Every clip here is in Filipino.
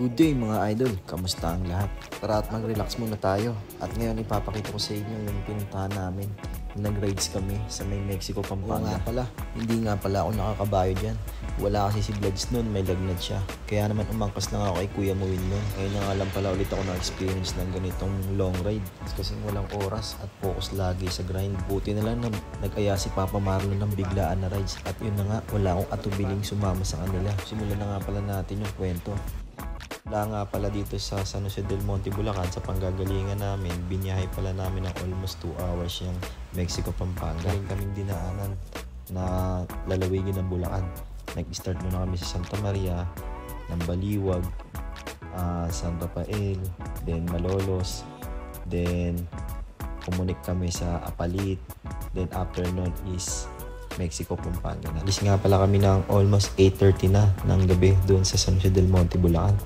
Good day mga idol, kamusta ang lahat? Tara at mag-relax muna tayo. At ngayon ipapakita ko sa inyo yung pinuntahan namin. Nag-rides kami sa may Mexico, Pampanga. Hindi nga pala ako nakakabayo dyan. Wala kasi si Bloods nun, may lagnat siya. Kaya naman umangkas lang ako kay Kuya Muwin nun. Ngayon nga lang pala ulit ako na-experience ng ganitong long ride. Kasi walang oras at focus lagi sa grind. Buti na lang nag-aya si Papa Marlon ng biglaan na rides. At yun na nga, wala akong atubiling sumama sa kanila. Simulan na nga pala natin yung kwento. Wala nga pala dito sa San Jose del Monte, Bulacan sa panggagalingan namin, binyahe pala namin ng almost 2 hours yung Mexico, Pampanga. Galing kaming dinaanan na lalawigin ng Bulacan. Nag-start muna kami sa Santa Maria, ng Baliwag, San Rafael, then Malolos, then kumunik kami sa Apalit, then after nun is Mexico, Pampanga. Alis nga pala kami ng almost 8:30 na ng gabi doon sa San Jose del Monte, Bulacan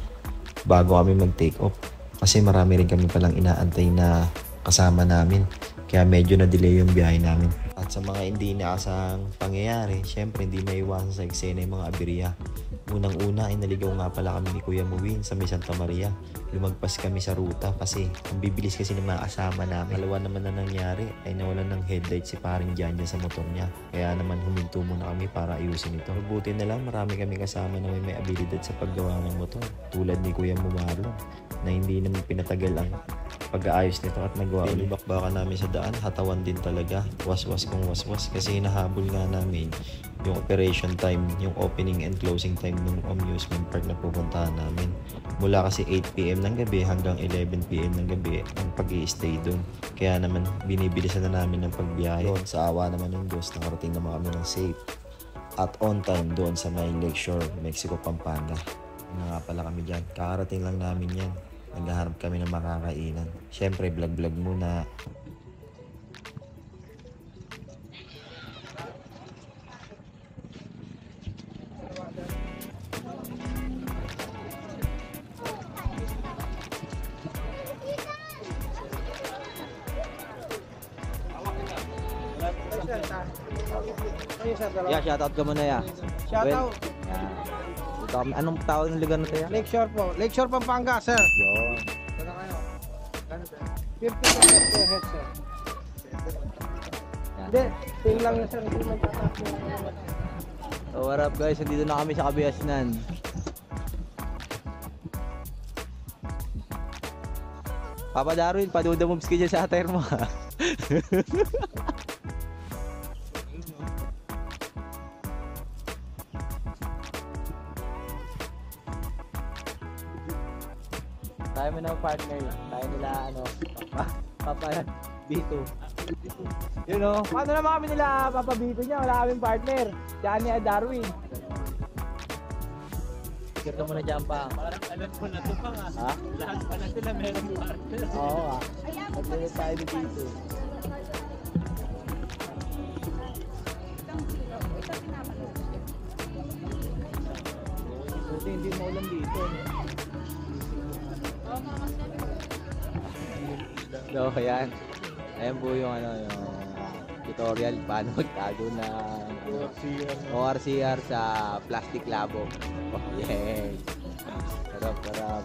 bago kami mag-take off kasi marami rin kami palang inaantay na kasama namin kaya medyo na-delay yung biyahe namin. At sa mga hindi inaasahang pangyayari, syempre hindi maiwasan sa eksena yung mga aberya. Unang-una ay naligaw nga pala kami ni Kuya Muwin sa may Santa Maria. Lumagpas kami sa ruta kasi ang bibilis kasi ng mga kasama namin. Dalawa naman na nangyari ay nawalan ng headlight si paring Jan sa motor niya. Kaya naman huminto muna kami para ayusin ito. Mabuti na lang marami kami kasama na may abilidad sa paggawa ng motor. Tulad ni Kuya Marlon na hindi naman pinatagal ang pag-aayos nito at nagawa ulit. Bakbakan namin sa daan, hatawan din talaga. Was-was kung was-was kasi nahabol nga namin yung operation time, yung opening and closing time ng amusement park na pupuntahan namin. Mula kasi 8 PM ng gabi hanggang 11 PM ng gabi ang pag-i-stay doon. Kaya naman binibilisan na namin ng pagbiyahe. Doon sa awa naman ng Diyos, nakarating naman kami ng safe at on time doon sa may Lakeshore, Mexico, Pampanga. Nga pala kami dyan. Kakarating lang namin yan. Naghahanap kami ng makakainan. Siyempre, vlog-vlog muna. Yeah, shoutout ka muna ya. Shoutout. Anong tawag ng lugar na tayo? Lakeshore po. Lakeshore, Pampanga, sir. Yun. 50 per head, sir. Hindi, ting lang na sir. Hindi magtataas na. So what up guys, nandito na kami sa Kabiasnan. Papa Darwin, paduda-moves ka dyan sa attire mo ha. Tayo mo na partner, tayo nila Papa B2. You know, paano naman kami nila Papa B2 niya, wala kaming partner. Johnny at Darwin. Sikir ka muna dyan pa. Parang alam ko na ito pa nga. Ha? Lahat pa na sila meron partner. Oo nga. Pagdalit tayo ni B2. Buti hindi maulan dito. So, ayan. Ayan po yung yung tutorial paano magtago ng ORCR sa plastic labo. Oh, yes. Sarap.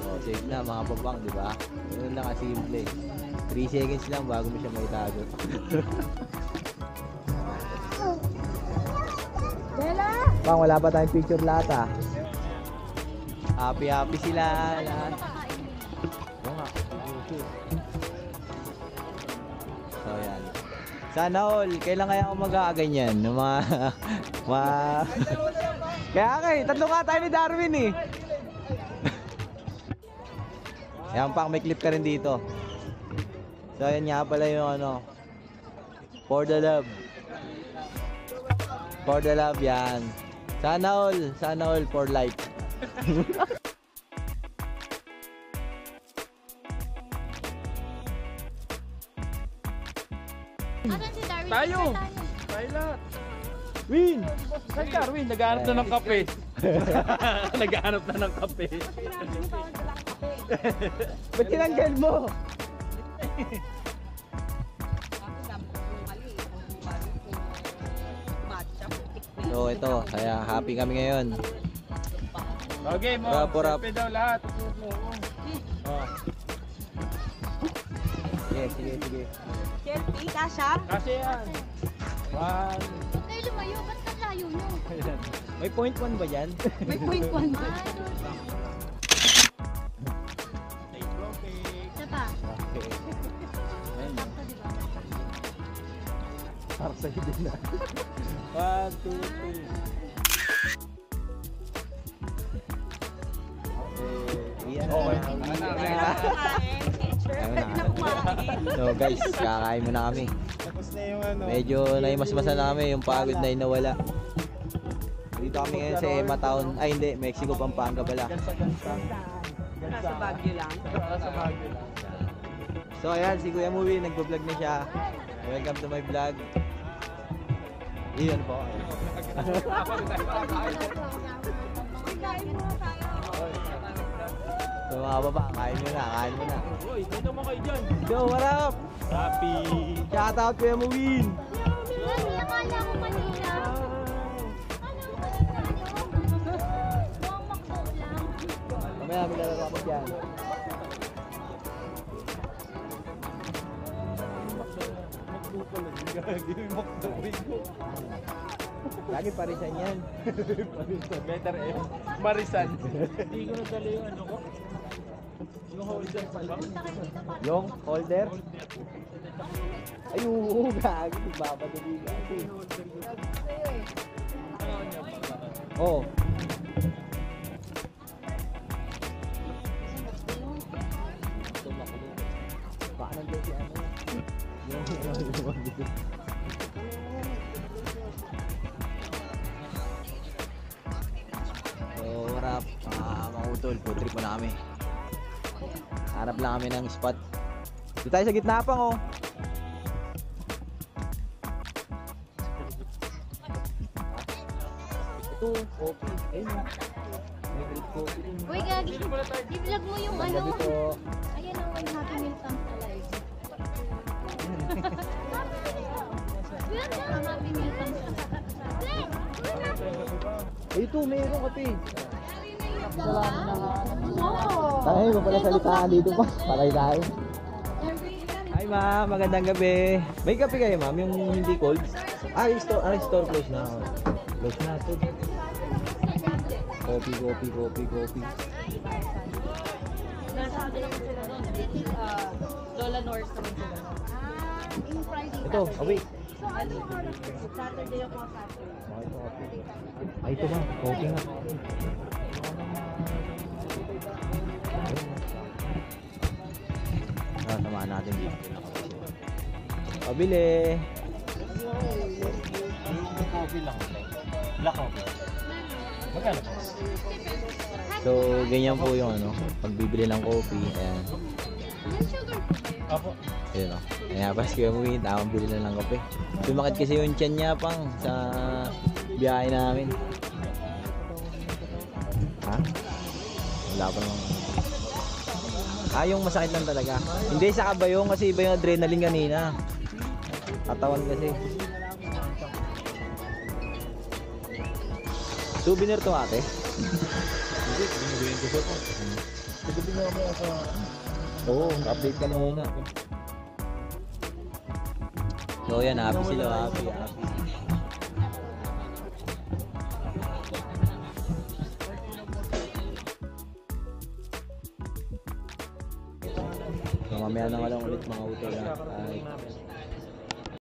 Oh, safe na mga babang, di ba? Ganun lang kasimple. 3 seconds lang bago mo siya maitago. Bang, wala pa tayong picture lahat ah. Happy sila lahat. So yan. Sana all, kailan kaya ako mag-aaganyan ng mga kaya tatlo nga tayo ni Darwin eh. Yan pang, may clip ka rin dito. So yan nga pala yung For the love. For the love yan. Sana all for life. Tayo lahat. Win! Saan ka, Win? Naghahanap na ng kape. Naghahanap na ng kape. Ba't tinanggal mo? So ito, kaya happy kami ngayon. Okay mo, Rap. selfie daw lahat. Oh. Sige. Selfie, kasha? Kasi yan. One. Huwag kayo lumayo, ba't ang layo nyo? May point 1 ba yan? May point 1 ba? Isa pa. Sakto, di ba? Para sa'yo din na. 1, 2, 3. Okay. So guys, kakain muna kami. Tapos na yung ano. Medyo naimasmasa namin yung pagod na inawala. Dito kami ngayon sa Ema Town. Ay hindi, Mexico, Pampanga pala. Nasa Baguio lang. So ayan, si Kuya Movie, nagbo-vlog na siya. Welcome to my vlog. Iyon po. Kain mo tayo. So mga baba, kain mo na. Uy, dito mo kayo dyan. Yo, what up? Happy. Shout out Kuya Movie. Mami, akala ko kanina. Mukhang makbo lang. Mamaya, may lalaro ako dyan. Lagi parisan yan. Better eh. Marisan. Hindi ko nadali yung ano ko. Yung holder pa lang. Yung holder? Ay, oo, gagi. Magbabatuli gagi. Oo. Baka nandun si ano. So, rap, mga utol, food trip muna kami. Hanap lang kami ng spot. Dito tayo sa gitna pang oh. Ito, coffee. Ayun. May great coffee din. Uy, gagi. I-vlog mo yung ano. Gabi po. Ayan ang one Happy Meal comes alive. Yun na. Ang Happy Meal comes alive. Ay, ito, mayroong kape. Oo. Tayo, iba pala salitaan dito pa. Patay tayo. Hi ma'am, magandang gabi. May kape kayo ma'am, yung hindi cold? Store close na. Close na ito. Coffee. Lola North naman sila. Yung Friday. Ito, away. So ano yung oras ko? Saturday ako Saturday. Ay, ito ba? Coffee nga. Samahan natin dito. Pabili. Coffee lang. Black coffee. Magkano? So, ganyan po yung ano, pagbibili ng coffee. Ayan. Apo. Ayan o. Ayan, pas kayo umuwi, tamang bili na ng kape. Sumakit kasi yung tiyan niya pang sa biyahe namin. Ha? Wala pa naman. Yung masakit lang talaga. Hindi sa kabayong kasi iba yung adrenaline kanina. Katawan kasi. Souvenir to ate? Hindi, binibigyan ko sa ito. Sabi nga mo sa... Oo, update ka na muna. So yan, happy sila, happy. So mamaya na nga lang ulit mga utol na.